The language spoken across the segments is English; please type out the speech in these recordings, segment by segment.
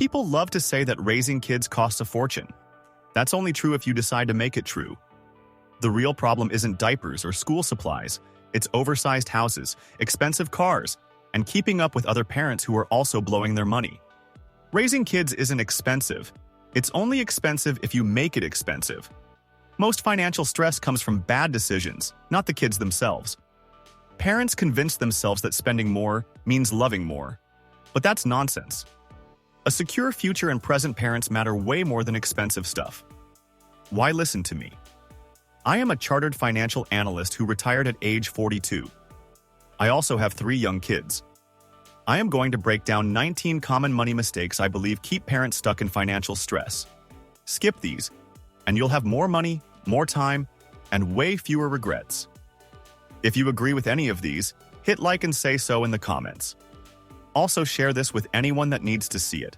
People love to say that raising kids costs a fortune. That's only true if you decide to make it true. The real problem isn't diapers or school supplies. It's oversized houses, expensive cars, and keeping up with other parents who are also blowing their money. Raising kids isn't expensive. It's only expensive if you make it expensive. Most financial stress comes from bad decisions, not the kids themselves. Parents convince themselves that spending more means loving more. But that's nonsense. A secure future and present parents matter way more than expensive stuff. Why listen to me? I am a chartered financial analyst who retired at age 42. I also have 3 young kids. I am going to break down 19 common money mistakes I believe keep parents stuck in financial stress. Skip these, and you'll have more money, more time, and way fewer regrets. If you agree with any of these, hit like and say so in the comments. Also share this with anyone that needs to see it.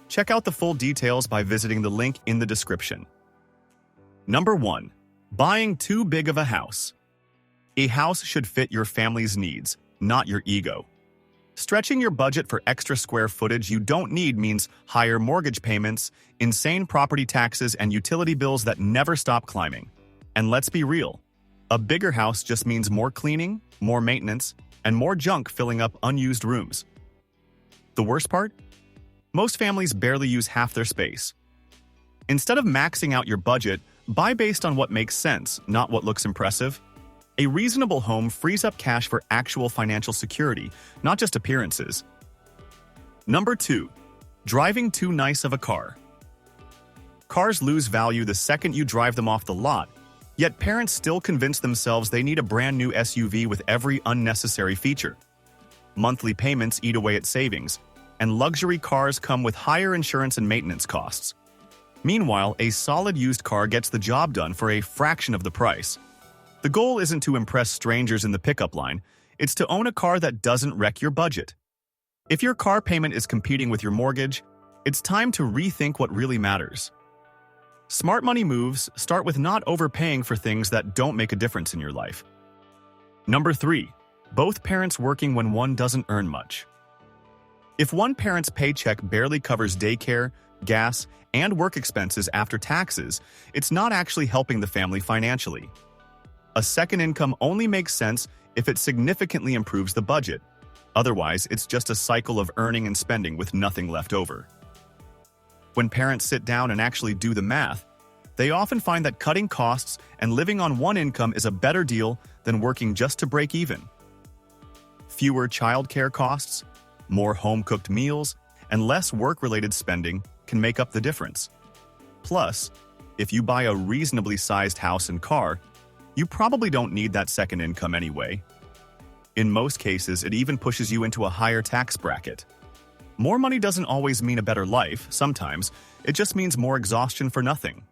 Check out the full details by visiting the link in the description. Number 1. Buying too big of a house. A house should fit your family's needs, not your ego. Stretching your budget for extra square footage you don't need means higher mortgage payments, insane property taxes, and utility bills that never stop climbing. And let's be real, a bigger house just means more cleaning, more maintenance, and more junk filling up unused rooms. The worst part? Most families barely use half their space. Instead of maxing out your budget, buy based on what makes sense, not what looks impressive. A reasonable home frees up cash for actual financial security, not just appearances. Number 2. Driving too nice of a car. Cars lose value the second you drive them off the lot, yet parents still convince themselves they need a brand new SUV with every unnecessary feature. Monthly payments eat away at savings, and luxury cars come with higher insurance and maintenance costs. Meanwhile, a solid used car gets the job done for a fraction of the price. The goal isn't to impress strangers in the pickup line, it's to own a car that doesn't wreck your budget. If your car payment is competing with your mortgage, it's time to rethink what really matters. Smart money moves start with not overpaying for things that don't make a difference in your life. Number 3. Both parents working when one doesn't earn much. If one parent's paycheck barely covers daycare, gas, and work expenses after taxes, it's not actually helping the family financially. A second income only makes sense if it significantly improves the budget. Otherwise, it's just a cycle of earning and spending with nothing left over. When parents sit down and actually do the math, they often find that cutting costs and living on one income is a better deal than working just to break even. Fewer childcare costs, more home-cooked meals, and less work-related spending can make up the difference. Plus, if you buy a reasonably sized house and car, you probably don't need that second income anyway. In most cases, it even pushes you into a higher tax bracket. More money doesn't always mean a better life. Sometimes, it just means more exhaustion for nothing.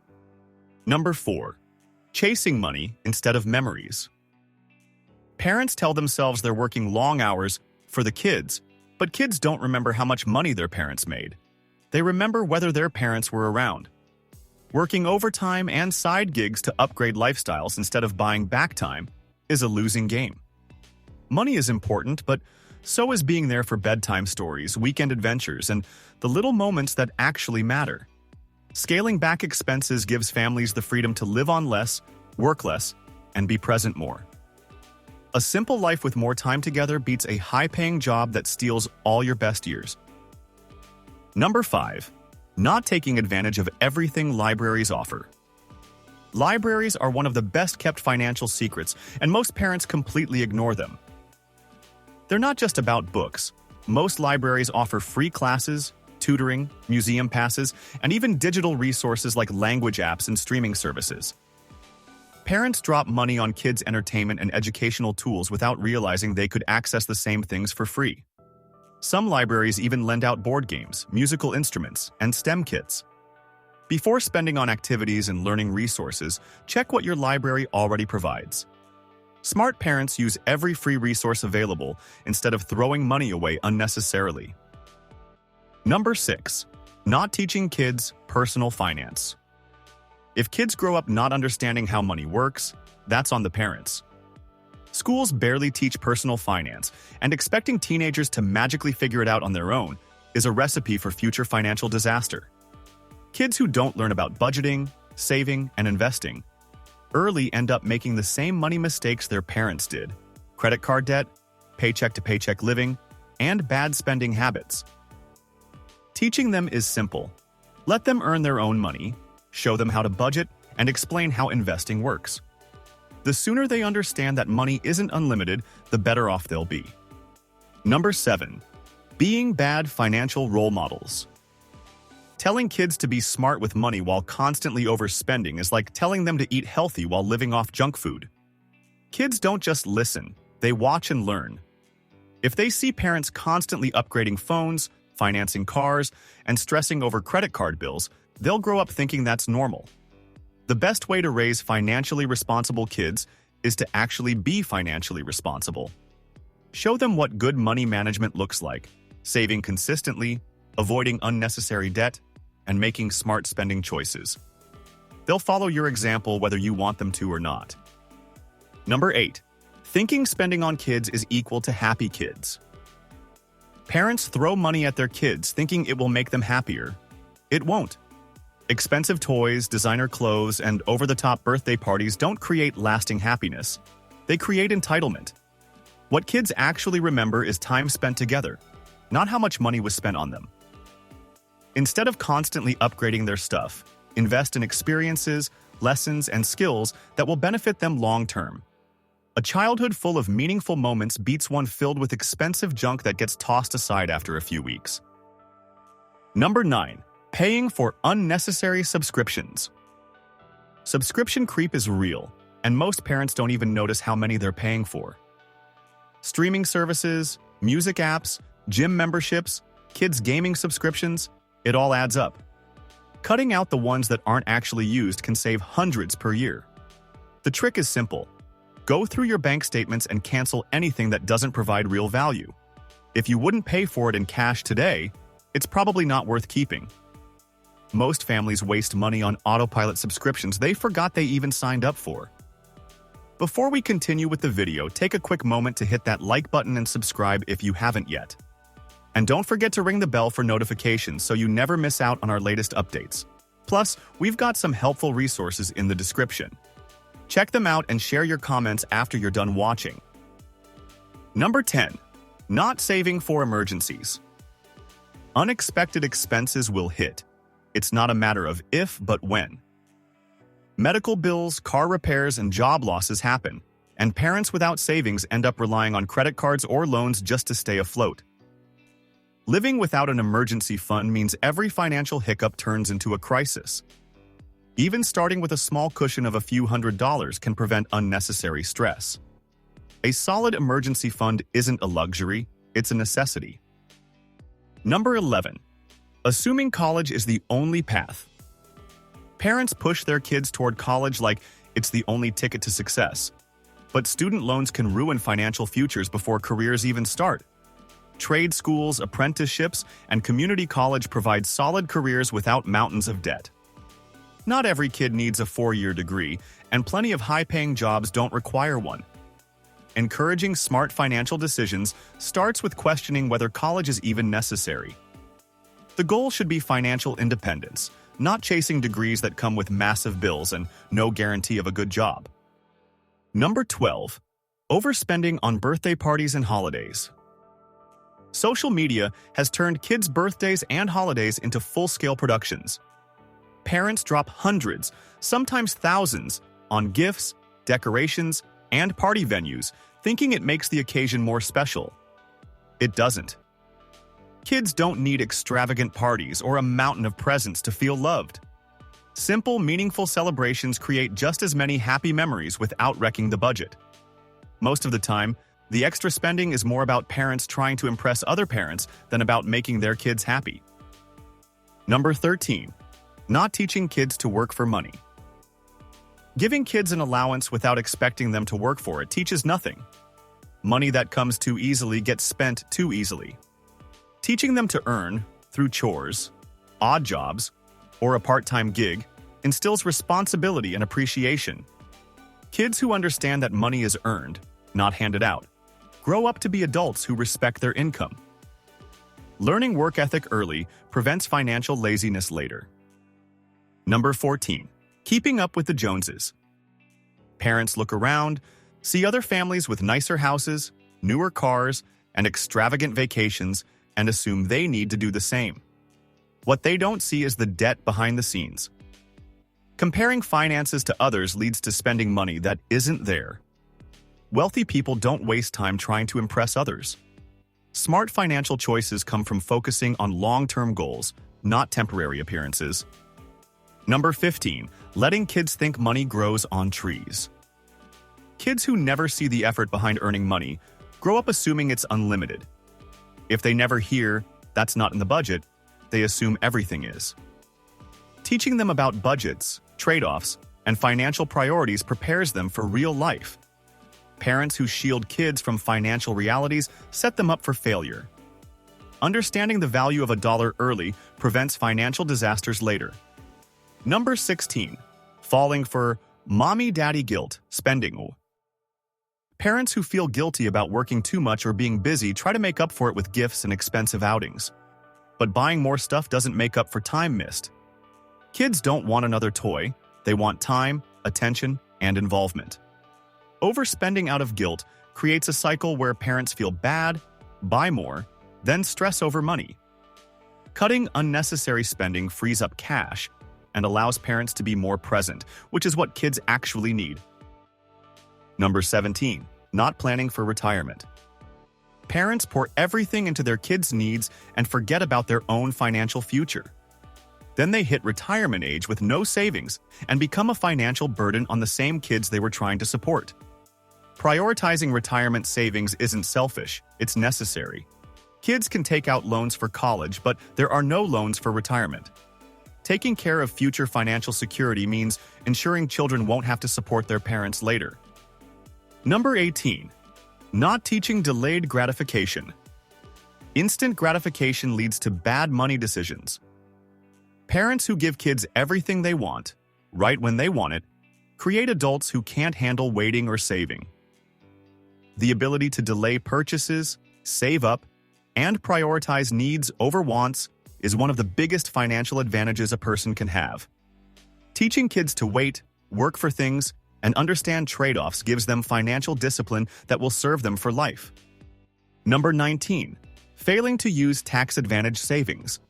Number 4. Chasing money instead of memories. Parents tell themselves they're working long hours for the kids, but kids don't remember how much money their parents made. They remember whether their parents were around. Working overtime and side gigs to upgrade lifestyles instead of buying back time is a losing game. Money is important, but so is being there for bedtime stories, weekend adventures, and the little moments that actually matter. Scaling back expenses gives families the freedom to live on less, work less, and be present more. A simple life with more time together beats a high-paying job that steals all your best years. Number 5. Not taking advantage of everything libraries offer. Libraries are one of the best-kept financial secrets, and most parents completely ignore them. They're not just about books. Most libraries offer free classes, tutoring, museum passes, and even digital resources like language apps and streaming services. Parents drop money on kids' entertainment and educational tools without realizing they could access the same things for free. Some libraries even lend out board games, musical instruments, and STEM kits. Before spending on activities and learning resources, check what your library already provides. Smart parents use every free resource available instead of throwing money away unnecessarily. Number 6. Not teaching kids personal finance. If kids grow up not understanding how money works, that's on the parents. Schools barely teach personal finance, and expecting teenagers to magically figure it out on their own is a recipe for future financial disaster. Kids who don't learn about budgeting, saving, and investing early end up making the same money mistakes their parents did: credit card debt, paycheck-to-paycheck living, and bad spending habits. Teaching them is simple. Let them earn their own money, show them how to budget, and explain how investing works. The sooner they understand that money isn't unlimited, the better off they'll be. Number 7. Being bad financial role models. Telling kids to be smart with money while constantly overspending is like telling them to eat healthy while living off junk food. Kids don't just listen, they watch and learn. If they see parents constantly upgrading phones, financing cars, and stressing over credit card bills, they'll grow up thinking that's normal. The best way to raise financially responsible kids is to actually be financially responsible. Show them what good money management looks like: saving consistently, avoiding unnecessary debt, and making smart spending choices. They'll follow your example whether you want them to or not. Number 8. Thinking spending on kids is equal to happy kids. Parents throw money at their kids thinking it will make them happier. It won't. Expensive toys, designer clothes, and over-the-top birthday parties don't create lasting happiness. They create entitlement. What kids actually remember is time spent together, not how much money was spent on them. Instead of constantly upgrading their stuff, invest in experiences, lessons, and skills that will benefit them long-term. A childhood full of meaningful moments beats one filled with expensive junk that gets tossed aside after a few weeks. Number 9. Paying for unnecessary subscriptions. Subscription creep is real, and most parents don't even notice how many they're paying for. Streaming services, music apps, gym memberships, kids' gaming subscriptions, it all adds up. Cutting out the ones that aren't actually used can save hundreds per year. The trick is simple. Go through your bank statements and cancel anything that doesn't provide real value. If you wouldn't pay for it in cash today, it's probably not worth keeping. Most families waste money on autopilot subscriptions they forgot they even signed up for. Before we continue with the video, take a quick moment to hit that like button and subscribe if you haven't yet. And don't forget to ring the bell for notifications so you never miss out on our latest updates. Plus, we've got some helpful resources in the description. Check them out and share your comments after you're done watching. Number 10. Not saving for emergencies. Unexpected expenses will hit. It's not a matter of if, but when. Medical bills, car repairs, and job losses happen, and parents without savings end up relying on credit cards or loans just to stay afloat. Living without an emergency fund means every financial hiccup turns into a crisis. Even starting with a small cushion of a few $100s can prevent unnecessary stress. A solid emergency fund isn't a luxury, it's a necessity. Number 11. Assuming college is the only path. Parents push their kids toward college like it's the only ticket to success. But student loans can ruin financial futures before careers even start. Trade schools, apprenticeships, and community college provide solid careers without mountains of debt. Not every kid needs a 4-year degree, and plenty of high-paying jobs don't require one. Encouraging smart financial decisions starts with questioning whether college is even necessary. The goal should be financial independence, not chasing degrees that come with massive bills and no guarantee of a good job. Number 12. Overspending on birthday parties and holidays. Social media has turned kids' birthdays and holidays into full-scale productions. Parents drop hundreds, sometimes thousands, on gifts, decorations, and party venues, thinking it makes the occasion more special. It doesn't. Kids don't need extravagant parties or a mountain of presents to feel loved. Simple, meaningful celebrations create just as many happy memories without wrecking the budget. Most of the time, the extra spending is more about parents trying to impress other parents than about making their kids happy. Number 13. Not teaching kids to work for money. Giving kids an allowance without expecting them to work for it teaches nothing. Money that comes too easily gets spent too easily. Teaching them to earn, through chores, odd jobs, or a part-time gig, instills responsibility and appreciation. Kids who understand that money is earned, not handed out, grow up to be adults who respect their income. Learning work ethic early prevents financial laziness later. Number 14. Keeping up with the Joneses. Parents look around, see other families with nicer houses, newer cars, and extravagant vacations, and assume they need to do the same. What they don't see is the debt behind the scenes. Comparing finances to others leads to spending money that isn't there. Wealthy people don't waste time trying to impress others. Smart financial choices come from focusing on long-term goals, not temporary appearances. Number 15. Letting kids think money grows on trees. Kids who never see the effort behind earning money grow up assuming it's unlimited. If they never hear, "That's not in the budget," they assume everything is. Teaching them about budgets, trade-offs, and financial priorities prepares them for real life. Parents who shield kids from financial realities set them up for failure. Understanding the value of a dollar early prevents financial disasters later. Number 16. Falling for mommy-daddy guilt, spending. Parents who feel guilty about working too much or being busy try to make up for it with gifts and expensive outings. But buying more stuff doesn't make up for time missed. Kids don't want another toy, they want time, attention, and involvement. Overspending out of guilt creates a cycle where parents feel bad, buy more, then stress over money. Cutting unnecessary spending frees up cash and allows parents to be more present, which is what kids actually need. Number 17. Not planning for retirement. Parents pour everything into their kids' needs and forget about their own financial future. Then they hit retirement age with no savings and become a financial burden on the same kids they were trying to support. Prioritizing retirement savings isn't selfish, it's necessary. Kids can take out loans for college, but there are no loans for retirement. Taking care of future financial security means ensuring children won't have to support their parents later. Number 18. Not teaching delayed gratification. Instant gratification leads to bad money decisions. Parents who give kids everything they want, right when they want it, create adults who can't handle waiting or saving. The ability to delay purchases, save up, and prioritize needs over wants is one of the biggest financial advantages a person can have. Teaching kids to wait, work for things, and understand trade-offs gives them financial discipline that will serve them for life. Number 19. Failing to use tax-advantaged savings.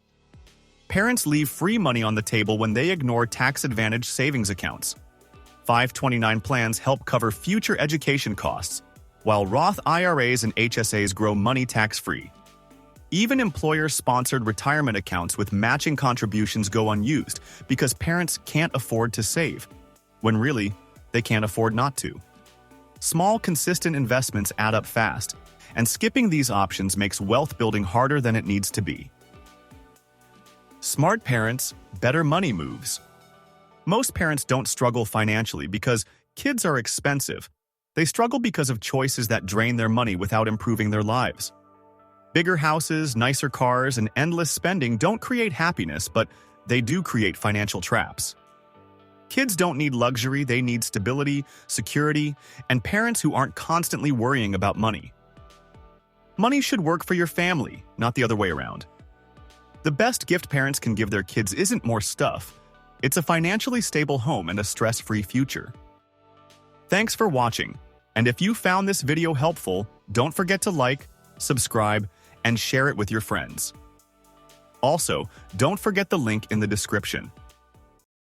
Parents leave free money on the table when they ignore tax-advantaged savings accounts. 529 plans help cover future education costs, while Roth IRAs and HSAs grow money tax-free. Even employer-sponsored retirement accounts with matching contributions go unused because parents can't afford to save, when really, they can't afford not to. Small, consistent investments add up fast, and skipping these options makes wealth building harder than it needs to be. Smart parents, better money moves. Most parents don't struggle financially because kids are expensive. They struggle because of choices that drain their money without improving their lives. Bigger houses, nicer cars, and endless spending don't create happiness, but they do create financial traps. Kids don't need luxury, they need stability, security, and parents who aren't constantly worrying about money. Money should work for your family, not the other way around. The best gift parents can give their kids isn't more stuff. It's a financially stable home and a stress-free future. Thanks for watching, and if you found this video helpful, don't forget to like, subscribe, and share it with your friends. Also, don't forget the link in the description.